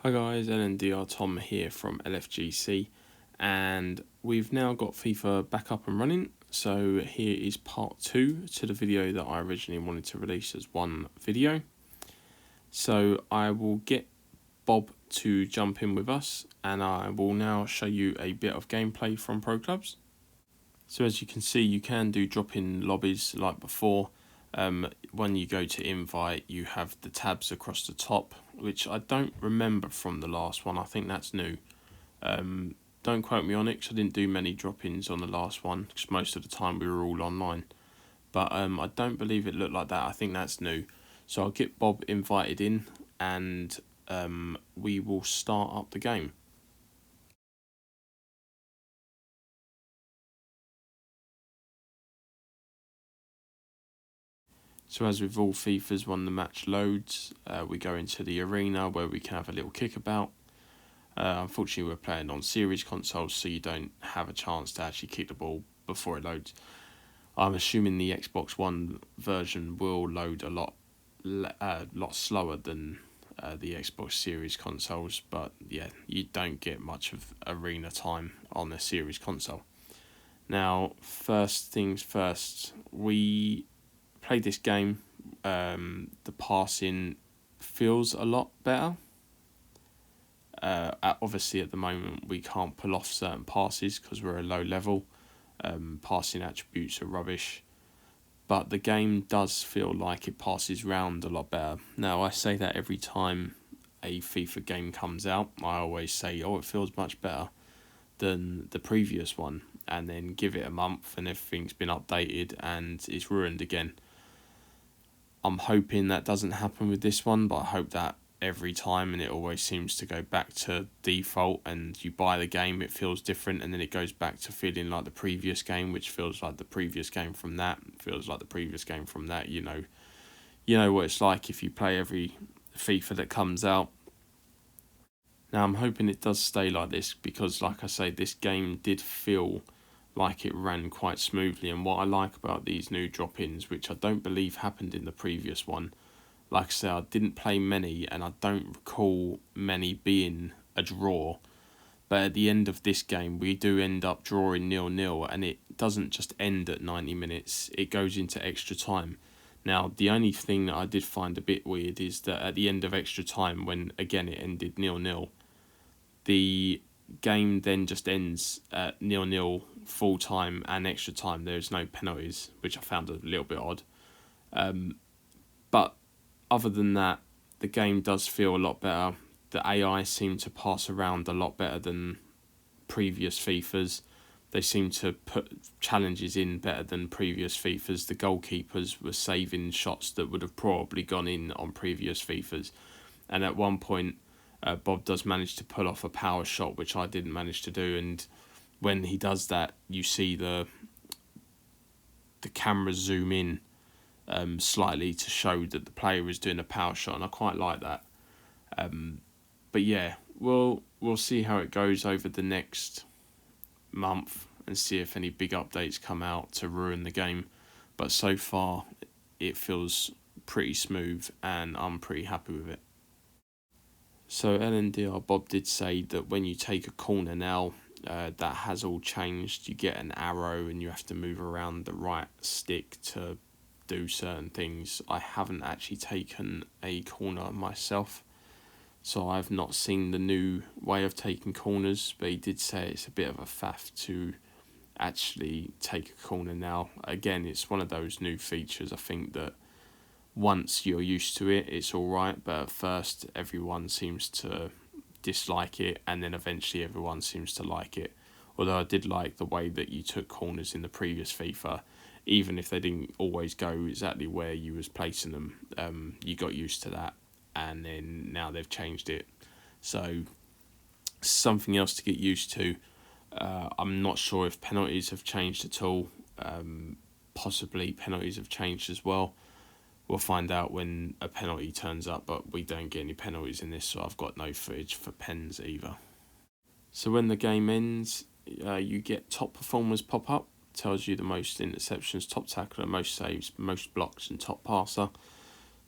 Hi guys, LNDR Tom here from LFGC, and we've now got FIFA back up and running. So here is part 2 to the video that I originally wanted to release as one video. So I will get Bob to jump in with us, and I will now show you a bit of gameplay from Pro Clubs. So as you can see, you can do drop-in lobbies like before. When you go to invite, you have the tabs across the top, which I don't remember from the last one. I think that's new. Don't quote me on it, because I didn't do many drop-ins on the last one, because most of the time we were all online. But I don't believe it looked like that. I think that's new. So I'll get Bob invited in, and we will start up the game. So as with all FIFAs, when the match loads, we go into the arena where we can have a little kickabout. Unfortunately, we're playing on series consoles, so you don't have a chance to actually kick the ball before it loads. I'm assuming the Xbox One version will load a lot slower than the Xbox Series consoles, but yeah, you don't get much of arena time on the series console. Now, first things first, we played this game. The passing feels a lot better. Obviously, at the moment, we can't pull off certain passes because we're a low level. Passing attributes are rubbish. But the game does feel like it passes round a lot better. Now, I say that every time a FIFA game comes out. I always say, oh, it feels much better than the previous one. And then give it a month and everything's been updated and it's ruined again. I'm hoping that doesn't happen with this one, but I hope that every time, and it always seems to go back to default, and you buy the game, it feels different, and then it goes back to feeling like the previous game, which feels like the previous game from that, feels like the previous game from that. You know what it's like if you play every FIFA that comes out. Now I'm hoping it does stay like this, because like I say, this game did feel like it ran quite smoothly, and what I like about these new drop-ins, which I don't believe happened in the previous one, like I said, I didn't play many and I don't recall many being a draw, but at the end of this game we do end up drawing 0-0, and it doesn't just end at 90 minutes, it goes into extra time. Now the only thing that I did find a bit weird is that at the end of extra time, when again it ended 0-0, the game then just ends at 0-0 full time and extra time. There's no penalties, which I found a little bit odd. But other than that, the game does feel a lot better. The AI seem to pass around a lot better than previous FIFAs. They seem to put challenges in better than previous FIFAs. The goalkeepers were saving shots that would have probably gone in on previous FIFAs. And at one point, Bob does manage to pull off a power shot, which I didn't manage to do. And when he does that, you see the camera zoom in slightly to show that the player is doing a power shot, and I quite like that. But yeah, we'll see how it goes over the next month and see if any big updates come out to ruin the game. But so far, it feels pretty smooth, and I'm pretty happy with it. So LNDR Bob did say that when you take a corner now, that has all changed. You get an arrow and you have to move around the right stick to do certain things. I haven't actually taken a corner myself, so I've not seen the new way of taking corners, but he did say it's a bit of a faff to actually take a corner now. Again, it's one of those new features. I think that once you're used to it, it's alright, but at first everyone seems to dislike it, and then eventually everyone seems to like it. Although I did like the way that you took corners in the previous FIFA, even if they didn't always go exactly where you was placing them, you got used to that, and then now they've changed it. So something else to get used to. I'm not sure if penalties have changed at all. Possibly penalties have changed as well. We'll find out when a penalty turns up, but we don't get any penalties in this, so I've got no footage for pens either. So when the game ends, you get top performers pop up. Tells you the most interceptions, top tackler, most saves, most blocks, and top passer.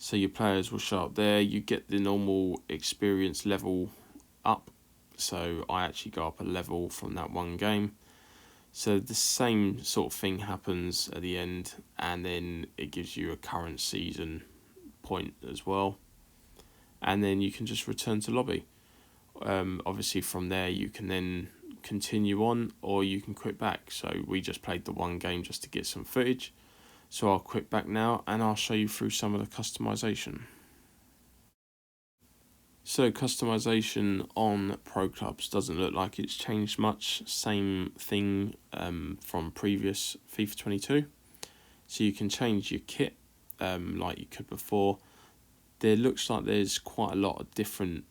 So your players will show up there. You get the normal experience level up. So I actually go up a level from that one game. So the same sort of thing happens at the end, and then it gives you a current season point as well. And then you can just return to lobby. Obviously from there you can then continue on, or you can quit back. So we just played the one game just to get some footage. So I'll quit back now and I'll show you through some of the customization. So customization on Pro Clubs doesn't look like it's changed much. Same thing from previous FIFA 22. So you can change your kit like you could before. There looks like there's quite a lot of different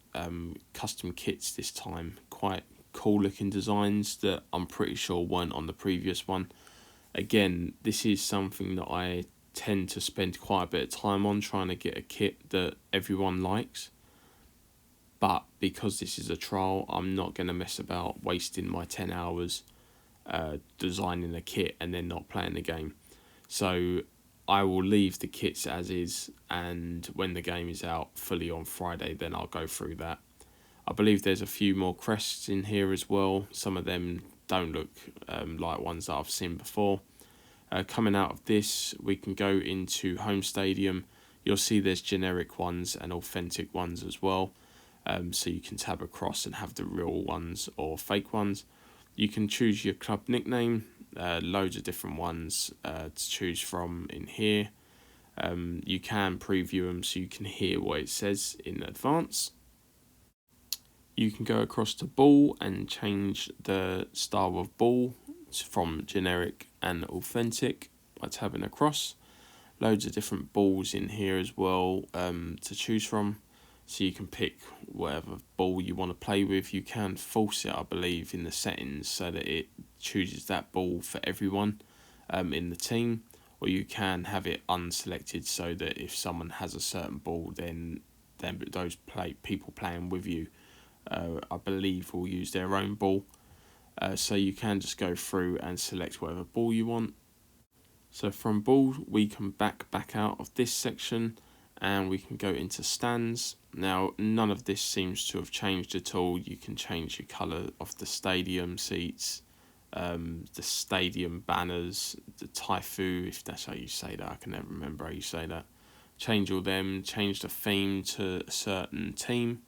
custom kits this time. Quite cool looking designs that I'm pretty sure weren't on the previous one. Again, this is something that I tend to spend quite a bit of time on, trying to get a kit that everyone likes. But because this is a trial, I'm not going to mess about wasting my 10 hours designing a kit and then not playing the game. So I will leave the kits as is, and when the game is out fully on Friday, then I'll go through that. I believe there's a few more crests in here as well. Some of them don't look like ones that I've seen before. Coming out of this, we can go into Home Stadium. You'll see there's generic ones and authentic ones as well. So you can tab across and have the real ones or fake ones. You can choose your club nickname, loads of different ones to choose from in here. You can preview them so you can hear what it says in advance. You can go across to ball and change the style of ball from generic and authentic by tabbing across. Loads of different balls in here as well to choose from. So you can pick whatever ball you want to play with. You can force it, I believe, in the settings so that it chooses that ball for everyone in the team. Or you can have it unselected so that if someone has a certain ball, then those people playing with you, I believe, will use their own ball. So you can just go through and select whatever ball you want. So from ball, we can back out of this section and we can go into stands. Now, none of this seems to have changed at all. You can change your colour of the stadium seats, the stadium banners, the Taifu, if that's how you say that. I can never remember how you say that. Change all them, change the theme to a certain team.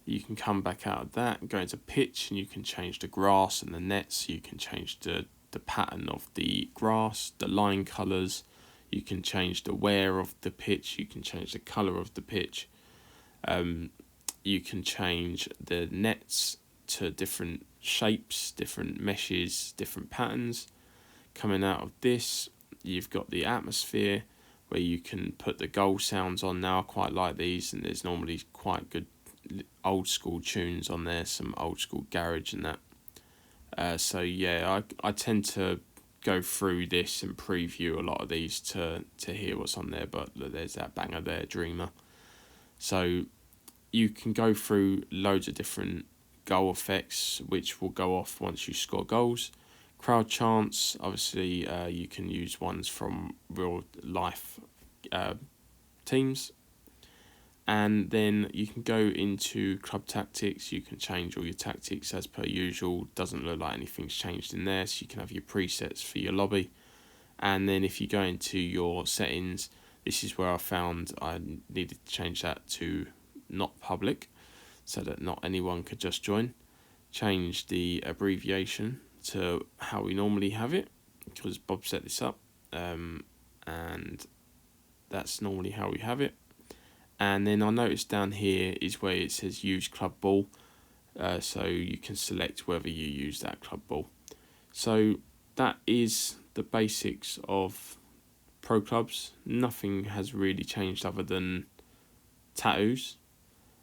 You can come back out of that and go into pitch, and you can change the grass and the nets. You can change the pattern of the grass, the line colours. You can change the wear of the pitch. You can change the colour of the pitch. You can change the nets to different shapes, different meshes, different patterns. Coming out of this, you've got the atmosphere where you can put the goal sounds on. Now I quite like these, and there's normally quite good old school tunes on there, some old school garage and that. So yeah, I tend to go through this and preview a lot of these to hear what's on there, but there's that banger there, Dreamer. So you can go through loads of different goal effects which will go off once you score goals. Crowd chants, obviously you can use ones from real life teams. And then you can go into club tactics. You can change all your tactics as per usual. Doesn't look like anything's changed in there, so you can have your presets for your lobby. And then if you go into your settings, this is where I found I needed to change that to not public, so that not anyone could just join. Change the abbreviation to how we normally have it, because Bob set this up, and that's normally how we have it. And then I noticed down here is where it says use club ball, so you can select whether you use that club ball. So that is the basics of Pro Clubs. Nothing has really changed other than tattoos.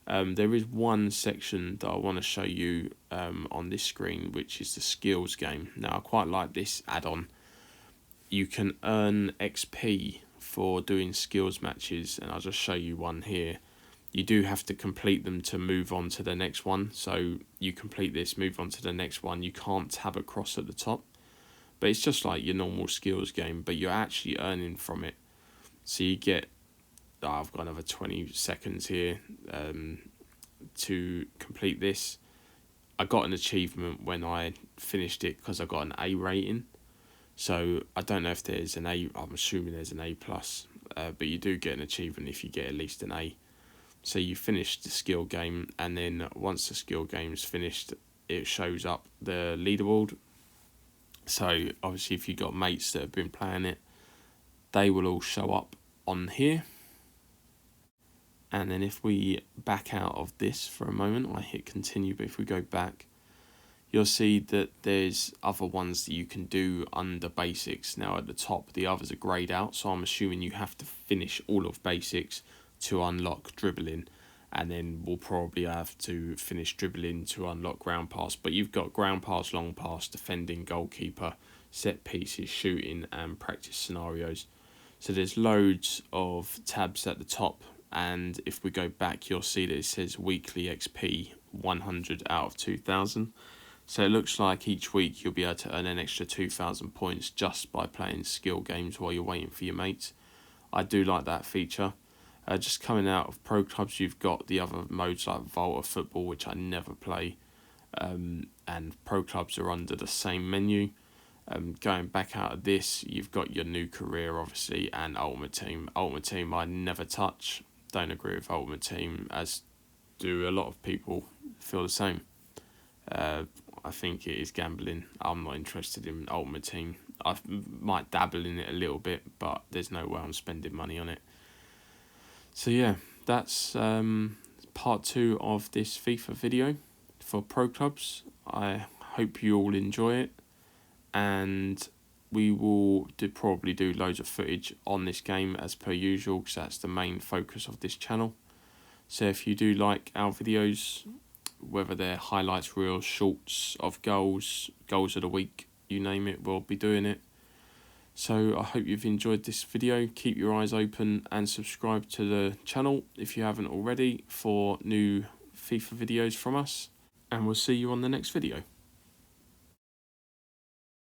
There is one section that I want to show you on this screen, which is the skills game. Now I quite like this add-on. You can earn XP for doing skills matches, and I'll just show you one here. You do have to complete them to move on to the next one. So you complete this, move on to the next one. You can't tab across at the top, but it's just like your normal skills game, but you're actually earning from it. So you get I've got another 20 seconds here to complete this. I got an achievement when I finished it because I got an A rating. So I don't know if there's an A. I'm assuming there's an A plus, but you do get an achievement if you get at least an A. So you finish the skill game, and then once the skill game's finished, it shows up the leaderboard. So obviously, if you've got mates that have been playing it, they will all show up on here. And then if we back out of this for a moment, I hit continue, but if we go back, you'll see that there's other ones that you can do under basics. Now at the top, the others are greyed out, so I'm assuming you have to finish all of basics to unlock dribbling, and then we'll probably have to finish dribbling to unlock ground pass. But you've got ground pass, long pass, defending, goalkeeper, set pieces, shooting, and practice scenarios. So there's loads of tabs at the top, and if we go back, you'll see that it says weekly XP 100 out of 2,000. So it looks like each week you'll be able to earn an extra 2,000 points just by playing skill games while you're waiting for your mates. I do like that feature. Just coming out of pro clubs, you've got the other modes like Volta Football, which I never play, and pro clubs are under the same menu. Going back out of this, you've got your new career, obviously, and Ultimate Team. Ultimate Team I never touch. Don't agree with Ultimate Team, as do a lot of people feel the same. I think it is gambling. I'm not interested in Ultimate Team. I might dabble in it a little bit, but there's no way I'm spending money on it. So yeah, that's part 2 of this FIFA video for pro clubs. I hope you all enjoy it, and we will probably do loads of footage on this game as per usual, because that's the main focus of this channel. So if you do like our videos, whether they're highlights, reels, shorts of goals of the week, you name it, we'll be doing it. So I hope you've enjoyed this video. Keep your eyes open and subscribe to the channel if you haven't already for new FIFA videos from us. And we'll see you on the next video.